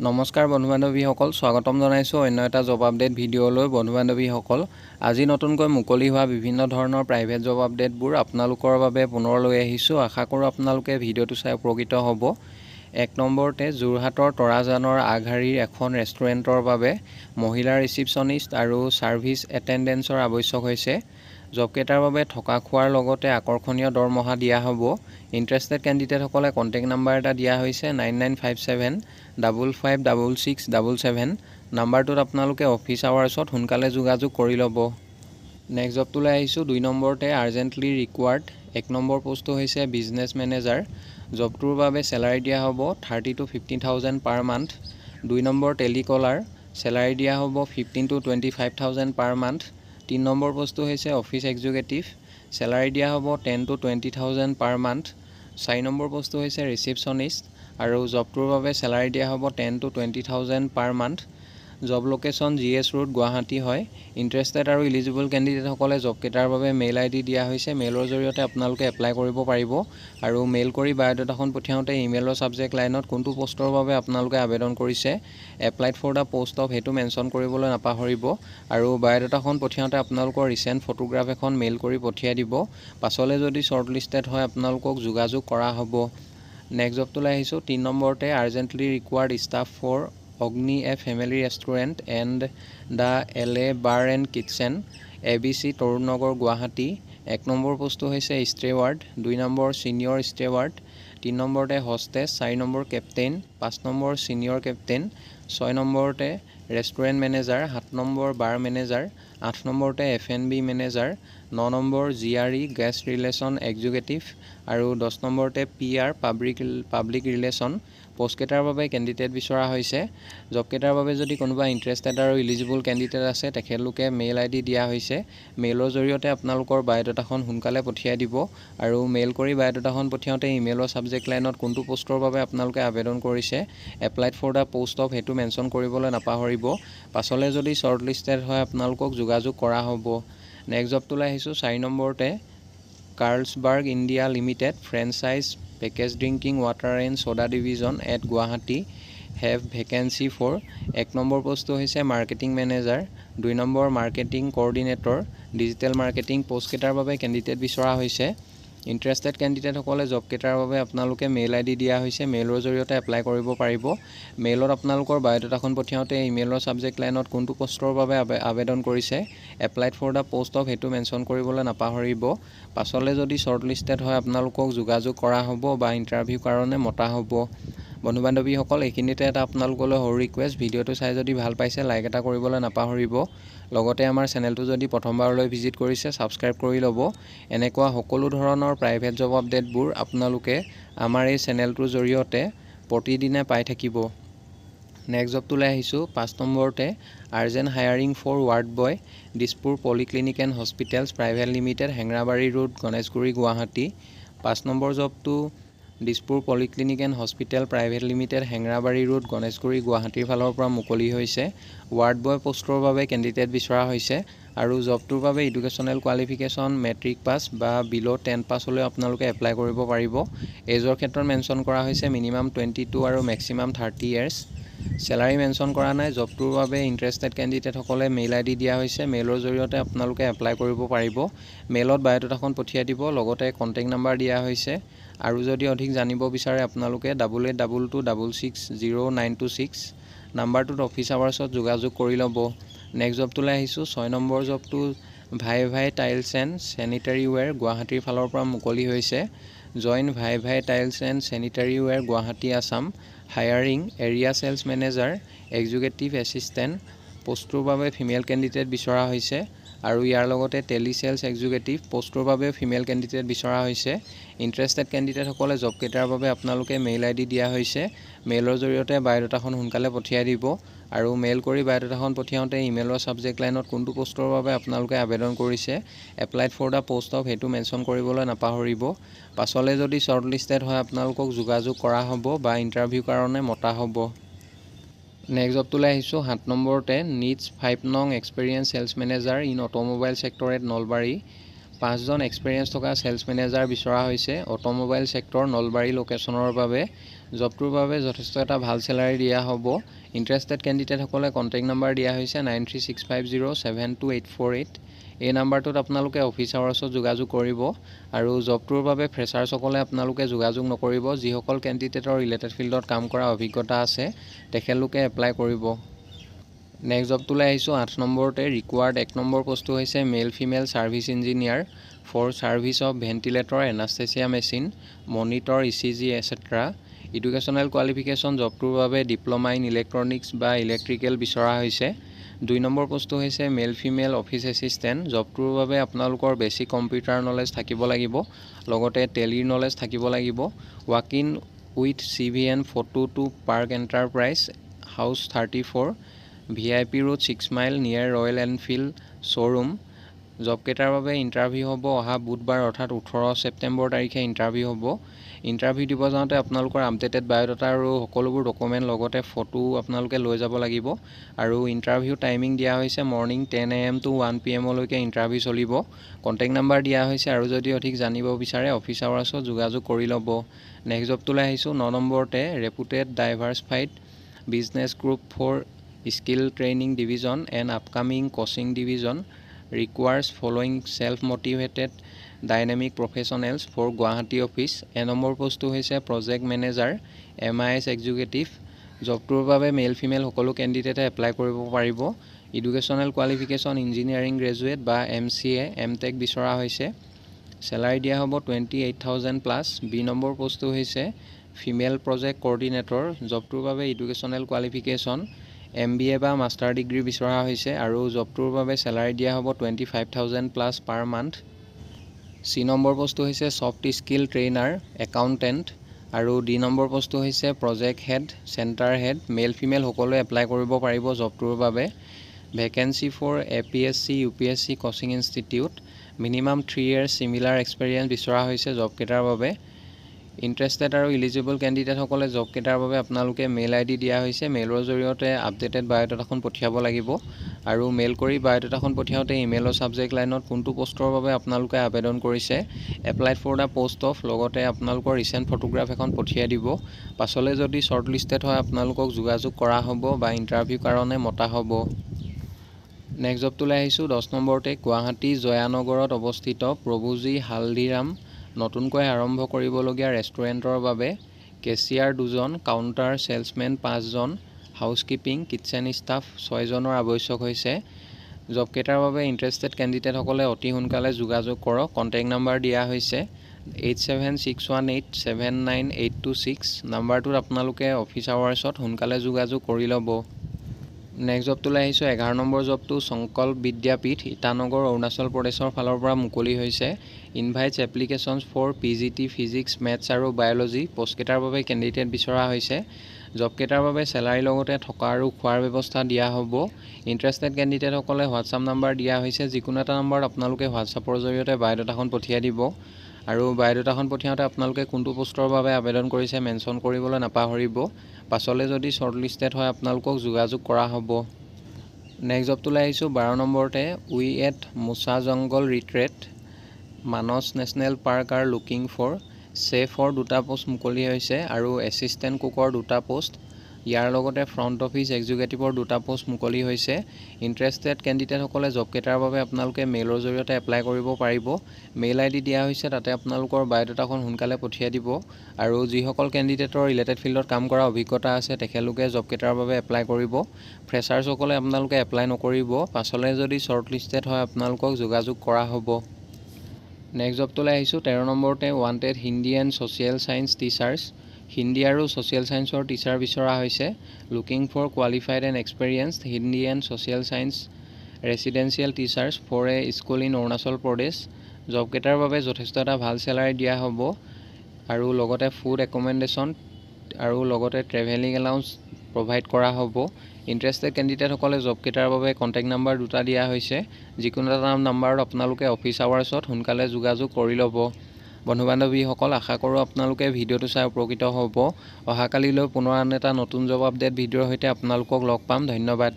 নমস্কাৰ বন্ধু-বান্ধৱীসকল, স্বাগতম জনাইছোঁ অন্য এটা জব আপডেট ভিডিঅ'লৈ। বন্ধু-বান্ধৱীসকল, আজি নতুনকৈ মুকলি হোৱা বিভিন্ন ধৰণৰ প্ৰাইভেট জব আপডেটবোৰ আপোনালোকৰ বাবে পুনৰ লৈ আহিছোঁ। আশা কৰোঁ আপোনালোকে ভিডিঅ'টো চাই উপকৃত হ'ব। 1 নম্বৰতে যোৰহাটৰ তৰাজানৰ আগশাৰীৰ এখন ৰেষ্টুৰেণ্টৰ বাবে মহিলা ৰিচিপশ্যনিষ্ট আৰু ছাৰ্ভিচ এটেণ্ডেণ্টছৰ আৱশ্যক হৈছে। জবকেইটাৰ বাবে থকা খোৱাৰ লগতে আকৰ্ষণীয় দৰমহা দিয়া হ'ব। ইণ্টাৰেষ্টেড কেণ্ডিডেটসকলে কণ্টেক্ট নাম্বাৰ এটা দিয়া হৈছে 9957556677। নাম্বাৰটোত আপোনালোকে অফিচ আৱাৰ্ছত সোনকালে যোগাযোগ কৰি ল'ব। নেক্সট জবটোলৈ আহিছোঁ। 2 নম্বৰতে আৰ্জেণ্টলি ৰিকুৱাৰ্ড 1 নম্বৰ পোষ্টটো হৈছে বিজনেছ মেনেজাৰ। জবটোৰ বাবে চেলাৰী দিয়া হ'ব 30 to 50,000 per month. 2 number telecaller, salary দিয়া হ'ব 15 to 25,000 পাৰ মান্থ। 3 নম্বৰ পোষ্টটো হৈছে অফিচ এক্সিকিউটিভ, চেলাৰী দিয়া হ'ব 10 to 20,000 পাৰ মান্থ। 4 নম্বৰ পোষ্টটো হৈছে ৰিচিপশ্যনিষ্ট আৰু জবটোৰ বাবে চেলাৰী দিয়া হ'ব 10 to 20,000 per month. Job location GS road Guwahati হয়। ইণ্টাৰেষ্টেড আৰু ইলিজিবল কেণ্ডিডেটসকলে জবকেইটাৰ বাবে মেইল ID দিয়া হৈছে। মেইলৰ জৰিয়তে আপোনালোকে এপ্লাই কৰিব পাৰিব আৰু মেইল কৰি বায়'ডাটাখন পঠিয়াওঁতে ইমেইলৰ ছাবজেক্ট লাইনত কোনটো পোষ্টৰ বাবে আপোনালোকে আবেদন কৰিছে, applied for the post of, সেইটো মেনশ্যন কৰিবলৈ নাপাহৰিব আৰু বায়'ডাটাখন পঠিয়াওঁতে আপোনালোকৰ ৰিচেণ্ট ফটোগ্ৰাফ এখন মেইল কৰি পঠিয়াই দিব। পাছলৈ যদি শ্বৰ্টলিষ্টেড হয় আপোনালোকক যোগাযোগ কৰা হ'ব। নেক্সট জবটোলৈ আহিছোঁ। 3 নম্বৰতে urgently required staff for Agni a family restaurant and the LA bar and kitchen, ABC Tarun Nagar Guwahati. 1 number পোষ্টটো হৈছে ষ্টেৱাৰ্ড, 2 নম্বৰ ছিনিয়ৰ ষ্টেৱাৰ্ড, 3 নম্বৰতে hostess, 4 number captain, 5 number senior captain, 6 নম্বৰতে ৰেষ্টুৰেণ্ট মেনেজাৰ, 7 নম্বৰ বাৰ মেনেজাৰ, 8 নম্বৰতে F&B manager, 9 number GRE guest relation executive আৰু 10 নম্বৰতে PR public relation. পোষ্টকেইটাৰ বাবে candidate বিচৰা হৈছে। জবকেইটাৰ বাবে যদি কোনোবা ইণ্টাৰেষ্টেড আৰু ইলিজিবল কেণ্ডিডেট আছে তেখেতলোকে মেইল ID দিয়া হৈছে। মেইলৰ জৰিয়তে আপোনালোকৰ বায়'ডাটাখন সোনকালে পঠিয়াই দিব আৰু মেইল কৰি বায়'ডাটাখন পঠিয়াওঁতে ইমেইলৰ ছাবজেক্ট লাইনত কোনটো পোষ্টৰ বাবে আপোনালোকে আবেদন কৰিছে, applied for the post of, সেইটো মেনশ্যন কৰিবলৈ নাপাহৰিব। পাছলৈ যদি শ্বৰ্টলিষ্টেড হয় আপোনালোকক যোগাযোগ কৰা হ'ব। নেক্সট জবটোলৈ আহিছোঁ। 4 নম্বৰতে Carlsberg India limited franchise package drinking water and soda division at Guwahati have vacancy for. 1 number পোষ্টটো হৈছে মাৰ্কেটিং মেনেজাৰ, 2 নম্বৰ মাৰ্কেটিং কোঅৰ্ডিনেটৰ ডিজিটেল মাৰ্কেটিং। পোষ্টকেইটাৰ বাবে কেণ্ডিডেট বিচৰা হৈছে। ইণ্টাৰেষ্টেড কেণ্ডিডেটসকলে জবকেইটাৰ বাবে আপোনালোকে মেইল ID দিয়া হৈছে। মেইলৰ জৰিয়তে এপ্লাই কৰিব পাৰিব। মেইলত আপোনালোকৰ বায়'ডাটাখন পঠিয়াওঁতে ইমেইলৰ ছাবজেক্ট লাইনত কোনটো পোষ্টৰ বাবে আবেদন কৰিছে, applied for the post of, সেইটো মেনশ্যন কৰিবলৈ নাপাহৰিব। পাছলৈ যদি শ্বৰ্টলিষ্টেড হয় আপোনালোকক যোগাযোগ কৰা হ'ব বা ইণ্টাৰভিউৰ কাৰণে মতা হ'ব। বন্ধু-বান্ধৱীসকল, এইখিনিতে এটা আপোনালোকলৈ সৰু ৰিকুৱেষ্ট, ভিডিঅ'টো চাই যদি ভাল পাইছে লাইক এটা কৰিবলৈ নাপাহৰিব। লগতে আমাৰ চেনেলটো যদি প্ৰথমবাৰলৈ ভিজিট কৰিছে ছাবস্ক্ৰাইব কৰি ল'ব। এনেকুৱা সকলো ধৰণৰ প্ৰাইভেট জব আপডেটবোৰ আপোনালোকে আমাৰ এই চেনেলটোৰ জৰিয়তে প্ৰতিদিনে পাই থাকিব। নেক্সট জবটোলৈ আহিছোঁ। 5 নম্বৰতে urgent hiring for ward boy, Dispur polyclinic and hospitals private limited, Hengrabari road, Ganeshguri, Guwahati. 5 নম্বৰ জবটো Dispur polyclinic and hospital private limited, Hengrabari road, Ganeshguri, গুৱাহাটীৰ ফালৰ পৰা মুকলি হৈছে। ৱাৰ্ড বয় পোষ্টৰ বাবে কেণ্ডিডেট বিচৰা হৈছে আৰু জবটোৰ বাবে এডুকেশ্যনেল কোৱালিফিকেশ্যন মেট্ৰিক পাছ বা বিল' 10 পাছলৈ আপোনালোকে এপ্লাই কৰিব পাৰিব। এজৰ ক্ষেত্ৰত মেনশ্যন কৰা হৈছে মিনিমাম 22 আৰু মেক্সিমাম 30 ইয়াৰ্ছ। চেলাৰী মেনশ্যন কৰা নাই। জবটোৰ বাবে ইণ্টাৰেষ্টেড কেণ্ডিডেটসকলে মেইল ID দিয়া হৈছে। মেইলৰ জৰিয়তে আপোনালোকে এপ্লাই কৰিব পাৰিব। মেইলত বায়'ডাটাখন পঠিয়াই দিব, লগতে কণ্টেক্ট নাম্বাৰ দিয়া হৈছে আৰু যদি অধিক জানিব বিচাৰে আপোনালোকে 8822660926 নাম্বাৰটোত অফিচ আৱাৰ্ছত যোগাযোগ কৰি ল'ব। নেক্সট জবটোলৈ আহিছোঁ। 6 নম্বৰ জবটো ভাই টাইলছ এণ্ড ছেনিটাৰী ৱেৰ, গুৱাহাটীৰ ফালৰ পৰা মুকলি হৈছে। Jain Bhai tiles and sanitary ware Guwahati, Assam. Hiring area sales manager, executive assistant. পোষ্টটোৰ বাবে ফিমেল কেণ্ডিডেট বিচৰা হৈছে আৰু ইয়াৰ লগতে টেলি চেলছ এক্সিকিউটিভ পোষ্টটোৰ বাবেও ফিমেল কেণ্ডিডেট বিচৰা হৈছে। ইণ্টাৰেষ্টেড কেণ্ডিডেটসকলে জবকেইটাৰ বাবে আপোনালোকে মেইল ID দিয়া হৈছে। মেইলৰ জৰিয়তে বায়'ডাটাখন সোনকালে পঠিয়াই দিব আৰু মেইল কৰি বায়'ডাটাখন পঠিয়াওঁতে ইমেইলৰ ছাবজেক্ট লাইনত কোনটো পোষ্টৰ বাবে আপোনালোকে আবেদন কৰিছে, applied for the post of, সেইটো মেনশ্যন কৰিবলৈ নাপাহৰিব। পাছলৈ যদি শ্বৰ্টলিষ্টেড হয় আপোনালোকক যোগাযোগ কৰা হ'ব বা ইণ্টাৰভিউৰ কাৰণে মতা হ'ব। নেক্সট জবটোলৈ আহিছোঁ। 7 নম্বৰতে নিডছ 5 নং experience sales manager in automobile sector at Nalbari. 5জন এক্সপিৰিয়েঞ্চ থকা সেলছ মেনেজাৰ বিচৰা হৈছে অটোমোবাইল সেক্টৰ নলবাৰী লোকেশ্যনৰ বাবে। জবটোৰ বাবে যথেষ্ট এটা ভাল চেলাৰী দিয়া হ'ব। ইণ্টাৰেষ্টেড কেণ্ডিডেটসকলে কণ্টেক্ট নম্বৰ দিয়া হৈছে 9365072848। এই নম্বৰটোত আপোনালোকে অফিচ আৱাৰ্ছত যোগাযোগ কৰিব আৰু জবটোৰ বাবে ফ্ৰেছাৰ্ছসকলে আপোনালোকে যোগাযোগ নকৰিব। যিসকল কেণ্ডিডেটৰ ৰিলেটেড ফিল্ডত কাম কৰা অভিজ্ঞতা আছে তেখেতলোকে এপ্লাই কৰিব। নেক্সট জবটোলৈ আহিছোঁ 8 নম্বৰতে ৰিকুৱাৰ্ড 1 নম্বৰ পোষ্টটো হৈছে male female service engineer for service of ventilator anaesthesia machine monitor ECG etcetera. Educational qualification জবটোৰ বাবে ডিপ্ল'মা ইন ইলেক্ট্ৰনিক্স বা ইলেক্ট্ৰিকেল বিচৰা হৈছে। 2 নম্বৰ পোষ্টটো হৈছে মেল ফিমেল অফিচ এছিষ্টেণ্ট। জবটোৰ বাবে আপোনালোকৰ বেছিক কম্পিউটাৰ নলেজ থাকিব লাগিব, লগতে টেলিৰ নলেজ থাকিব লাগিব। Walk in with CV and photo to park enterprise house 34 VIP road 6 mile near Royal Enfield showroom. জবকেইটাৰ বাবে ইণ্টাৰভিউ হ'ব অহা বুধবাৰ অৰ্থাৎ 18 ছেপ্টেম্বৰ তাৰিখে ইণ্টাৰভিউ হ'ব। ইণ্টাৰভিউ দিব যাওঁতে আপোনালোকৰ আপডেটেড বায়'ডাটা আৰু সকলোবোৰ ডকুমেণ্ট লগতে ফটো আপোনালোকে লৈ যাব লাগিব। আৰু ইণ্টাৰভিউ টাইমিং দিয়া হৈছে মৰ্ণিং 10 AM to 1 PM লৈকে ইণ্টাৰভিউ চলিব। কণ্টেক্ট নম্বৰ দিয়া হৈছে আৰু যদি অধিক জানিব বিচাৰে অফিচ আৱাৰ্ছত যোগাযোগ কৰি ল'ব। নেক্সট জবটোলৈ আহিছোঁ 9 নম্বৰতে reputed diversified business group for skill training division and upcoming coaching division requires following self motivated dynamic professionals for Guwahati office. 1 number পোষ্টটো হৈছে প্ৰজেক্ট মেনেজাৰ MIS এক্সিকিউটিভ। জবটোৰ বাবে মেল ফিমেল সকলো কেণ্ডিডেটে এপ্লাই কৰিব পাৰিব। এডুকেশ্যনেল কোৱালিফিকেশ্যন ইঞ্জিনিয়াৰিং গ্ৰেজুৱেট বা MCA MTech বিচৰা হৈছে। চেলাৰী দিয়া হ'ব 28,000+। 2 নম্বৰ পোষ্টটো হৈছে ফিমেল প্ৰজেক্ট কৰ্ডিনেটৰ। জবটোৰ বাবে এডুকেশ্যনেল কোৱালিফিকেশ্যন MBA বা মাষ্টাৰ ডিগ্ৰী বিচৰা হৈছে আৰু জবটোৰ বাবে চেলাৰী দিয়া হ'ব 25,000+ পাৰ মান্থ। C নম্বৰ পোষ্টটো হৈছে ছফ্ট স্কিল ট্ৰেইনাৰ একাউণ্টেণ্ট আৰু D নম্বৰ পোষ্টটো হৈছে project head center head. Male female সকলোৱে এপ্লাই কৰিব পাৰিব জবটোৰ বাবে। Vacancy for APSC UPSC coaching institute. Minimum 3 years similar experience বিচৰা হৈছে জবকেইটাৰ বাবে। ইণ্টাৰেষ্টেড আৰু ইলিজিবল কেণ্ডিডেটসকলে জবকেইটাৰ বাবে আপোনালোকে মেইল ID দিয়া হৈছে। মেইলৰ জৰিয়তে আপডেটেড বায়'ডাটাখন পঠিয়াব লাগিব আৰু মেইল কৰি বায়'ডাটাখন পঠিয়াওঁতে ইমেইলৰ ছাবজেক্ট লাইনত কোনটো পোষ্টৰ বাবে আপোনালোকে আবেদন কৰিছে applied for the post of লগতে আপোনালোকৰ ৰিচেণ্ট ফটোগ্ৰাফ এখন পঠিয়াই দিব। পাছলৈ যদি শ্বৰ্ট লিষ্টেড হয় আপোনালোকক যোগাযোগ কৰা হ'ব বা ইণ্টাৰভিউ কাৰণে মতা হ'ব। নেক্সট জবটোলৈ আহিছোঁ 10 নম্বৰতে গুৱাহাটী জয়ানগৰত অৱস্থিত প্ৰভুজী হালদিৰাম নতুনকৈ আৰম্ভ কৰিবলগীয়া ৰেষ্টুৰেণ্টৰ বাবে কেছিয়াৰ 2জন, কাউণ্টাৰ চেলছমেন 5জন, হাউচকিপিং কিটচেন ষ্টাফ 6জনৰ আৱশ্যক হৈছে। জবকেইটাৰ বাবে ইণ্টাৰেষ্টেড কেণ্ডিডেটসকলে অতি সোনকালে যোগাযোগ কৰক। কণ্টেক্ট নম্বৰ দিয়া হৈছে 8761879826। নাম্বাৰটোত আপোনালোকে অফিচ আৱাৰ্ছত সোনকালে যোগাযোগ কৰি ল'ব। নেক্সট জবটোলৈ আহিছোঁ 11 নম্বৰ জবটো সংকল্প বিদ্যাপীঠ ইটানগৰ অৰুণাচল প্ৰদেশৰ ফালৰ পৰা মুকলি হৈছে। Invites applications for PGT physics maths আৰু বায়'লজি পোষ্টকেইটাৰ বাবে কেণ্ডিডেট বিচৰা হৈছে। জবকেইটাৰ বাবে চেলাৰীৰ লগতে থকা আৰু খোৱাৰ ব্যৱস্থা দিয়া হ'ব। ইণ্টাৰেষ্টেড কেণ্ডিডেটসকলে হোৱাটছআপ নম্বৰ দিয়া হৈছে। যিকোনো এটা নম্বৰত আপোনালোকে হোৱাটছআপৰ জৰিয়তে বায়'ডাটাখন পঠিয়াই দিব আৰু বায়'ডাটাখন পঠিয়াওঁতে আপোনালোকে কোনটো পোষ্টৰ বাবে আবেদন কৰিছে মেনশ্যন কৰিবলৈ নাপাহৰিব। পাছলৈ যদি শ্বৰ্ট লিষ্টেড হয় আপোনালোকক যোগাযোগ কৰা হ'ব। নেক্সট জবটোলৈ আহিছোঁ 12 নম্বৰতে we at Musa jungle retreat Manas national park are looking for chef 2টা পোষ্ট মুকলি হৈছে আৰু এছিষ্টেণ্ট কুকৰ 2টা পোষ্ট। ইয়াৰ লগতে ফ্ৰণ্ট অফিচ এক্সিকিউটিভৰ 2টা পোষ্ট মুকলি হৈছে। ইণ্টাৰেষ্টেড কেণ্ডিডেটসকলে জবকেইটাৰ বাবে আপোনালোকে মেইলৰ জৰিয়তে এপ্লাই কৰিব পাৰিব। মেইল ID দিয়া হৈছে তাতে আপোনালোকৰ বায়'ডাটাখন সোনকালে পঠিয়াই দিব আৰু যিসকল কেণ্ডিডেটৰ ৰিলেটেড ফিল্ডত কাম কৰা অভিজ্ঞতা আছে তেখেতলোকে জবকেইটাৰ বাবে এপ্লাই কৰিব। ফ্ৰেছাৰ্ছসকলে আপোনালোকে এপ্লাই নকৰিব। পাছলৈ যদি শ্বৰ্ট লিষ্টেড হয় আপোনালোকক যোগাযোগ কৰা হ'ব। নেক্সট জবটোলৈ আহিছোঁ 13 নম্বৰতে wanted Hindi and social science teachers. Hindi আৰু ছ'চিয়েল ছায়েন্সৰ টিচাৰ বিচৰা হৈছে। Looking for qualified and experienced Hindi and social science residential teachers for a school in Arunachal Pradesh. জবকেইটাৰ বাবে যথেষ্ট এটা ভাল চেলাৰী দিয়া হ'ব আৰু লগতে ফুড একমডেশ্যন আৰু লগতে ট্ৰেভেলিং এলাউন্স প্ৰভাইড কৰা হ'ব। ইণ্টাৰেষ্টেড কেণ্ডিডেটসকলে জবকেইটাৰ বাবে কণ্টেক্ট নম্বৰ 2টা দিয়া হৈছে। যিকোনো এটা নম্বৰত আপোনালোকে অফিচ আৱাৰ্ছত সোনকালে যোগাযোগ কৰি ল'ব। বন্ধু বান্ধৱীসকল আশা কৰোঁ আপোনালোকে ভিডিঅ'টো চাই উপকৃত হ'ব। অহাকালিলৈ পুনৰ আন এটা নতুন জব আপডেট ভিডিঅ'ৰ সৈতে আপোনালোকক লগ পাম। ধন্যবাদ।